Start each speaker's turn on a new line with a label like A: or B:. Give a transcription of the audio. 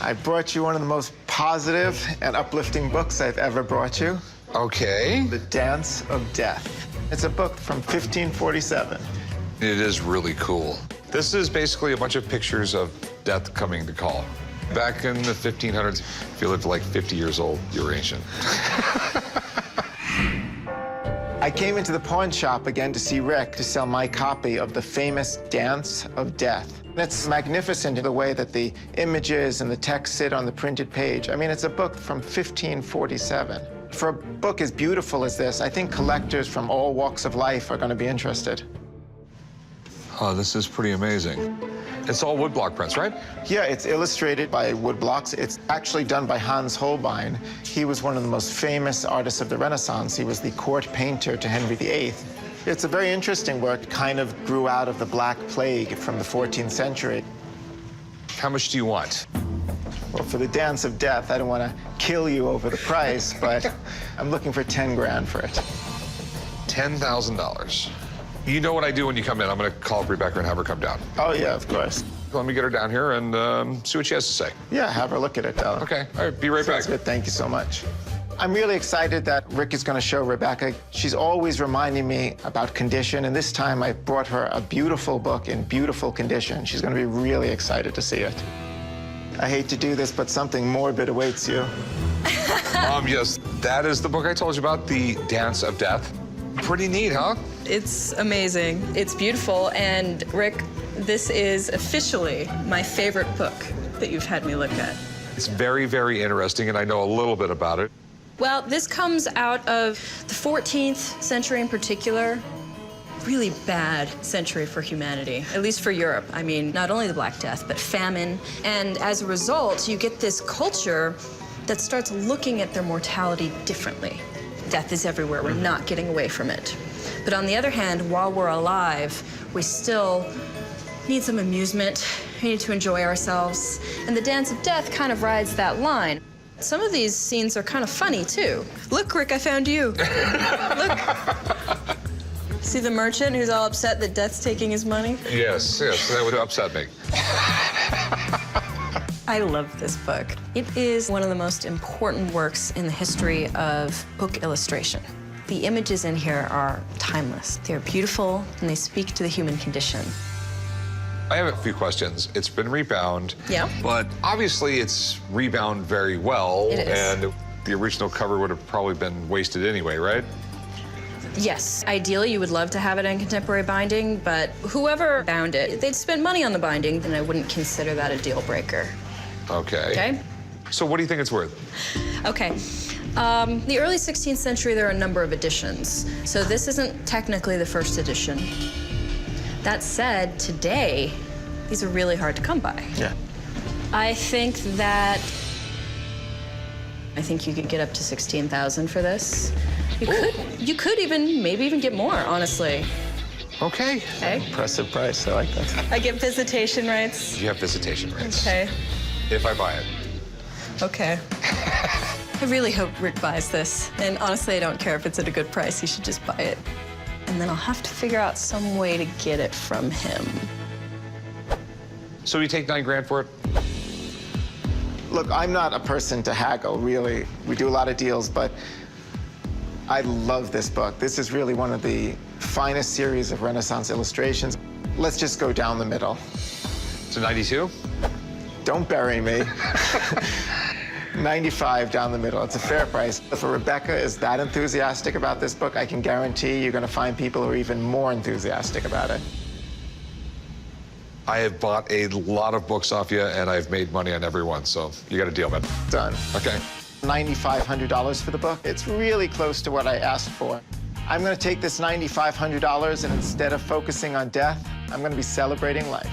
A: I brought you one of the most positive and uplifting books I've ever brought you.
B: Okay.
A: The Dance of Death. It's a book from 1547.
B: It is really cool. This is basically a bunch of pictures of death coming to call. Back in the 1500s, if you lived like 50 years old, you were ancient.
A: I came into the pawn shop again to see Rick to sell my copy of the famous Dance of Death. It's magnificent in the way that the images and the text sit on the printed page. I mean, it's a book from 1547. For a book as beautiful as this, I think collectors from all walks of life are going to be interested.
B: Oh, this is pretty amazing. It's all woodblock prints, right?
A: Yeah, it's illustrated by woodblocks. It's actually done by Hans Holbein. He was one of the most famous artists of the Renaissance. He was the court painter to Henry VIII. It's a very interesting work, kind of grew out of the Black Plague from the 14th century.
B: How much do you want?
A: Well, for the Dance of Death, I don't want to kill you over the price, but I'm looking for 10 grand for it.
B: $10,000. You know what I do when you come in. I'm going to call up Rebecca and have her come down.
A: Oh, yeah, of course.
B: Let me get her down here and see what she has to say.
A: Yeah, have her look at it, Della.
B: Okay. All right, be right back.
A: Sounds good. Thank you so much. I'm really excited that Rick is going to show Rebecca. She's always reminding me about condition, and this time I brought her a beautiful book in beautiful condition. She's going to be really excited to see it. I hate to do this, but something morbid awaits you.
B: Yes, that is the book I told you about, The Dance of Death. Pretty neat, huh?
C: It's amazing. It's beautiful, and Rick, this is officially my favorite book that you've had me look at.
B: It's very, very interesting, and I know a little bit about it.
C: Well, this comes out of the 14th century in particular. Really bad century for humanity, at least for Europe. I mean, not only the Black Death, but famine. And as a result, you get this culture that starts looking at their mortality differently. Death is everywhere. We're not getting away from it. But on the other hand, while we're alive, we still need some amusement. We need to enjoy ourselves. And the Dance of Death kind of rides that line. Some of these scenes are kind of funny, too. Look, Rick, I found you. Look. See the merchant who's all upset that Death's taking his money?
B: Yes, that would upset me.
C: I love this book. It is one of the most important works in the history of book illustration. The images in here are timeless. They're beautiful, and they speak to the human condition.
B: I have a few questions. It's been rebound.
C: Yeah.
B: But obviously it's rebound very well.
C: It is.
B: And the original cover would have probably been wasted anyway, right?
C: Yes. Ideally, you would love to have it in contemporary binding, but whoever bound it, they'd spend money on the binding, then I wouldn't consider that a deal breaker.
B: Okay.
C: Okay?
B: So what do you think it's worth?
C: Okay. The early 16th century, there are a number of editions. So this isn't technically the first edition. That said, today, these are really hard to come by.
A: Yeah.
C: I think you could get up to 16,000 for this. You could even, maybe even get more, honestly.
B: Okay.
C: Okay?
A: Impressive price. I like that.
C: I get visitation rights.
B: You have visitation rights.
C: Okay.
B: If I buy it.
C: Okay. I really hope Rick buys this. And honestly, I don't care if it's at a good price. He should just buy it. And then I'll have to figure out some way to get it from him.
B: So you take 9 grand for it?
A: Look, I'm not a person to haggle, really. We do a lot of deals, but I love this book. This is really one of the finest series of Renaissance illustrations. Let's just go down the middle.
B: So 92?
A: Don't bury me. 95 down the middle. It's a fair price. If Rebecca is that enthusiastic about this book, I can guarantee you're going to find people who are even more enthusiastic about it.
B: I have bought a lot of books off you, and I've made money on every one, so you got a deal, man.
A: Done.
B: Okay.
A: $9,500 for the book. It's really close to what I asked for. I'm going to take this $9,500, and instead of focusing on death, I'm going to be celebrating life.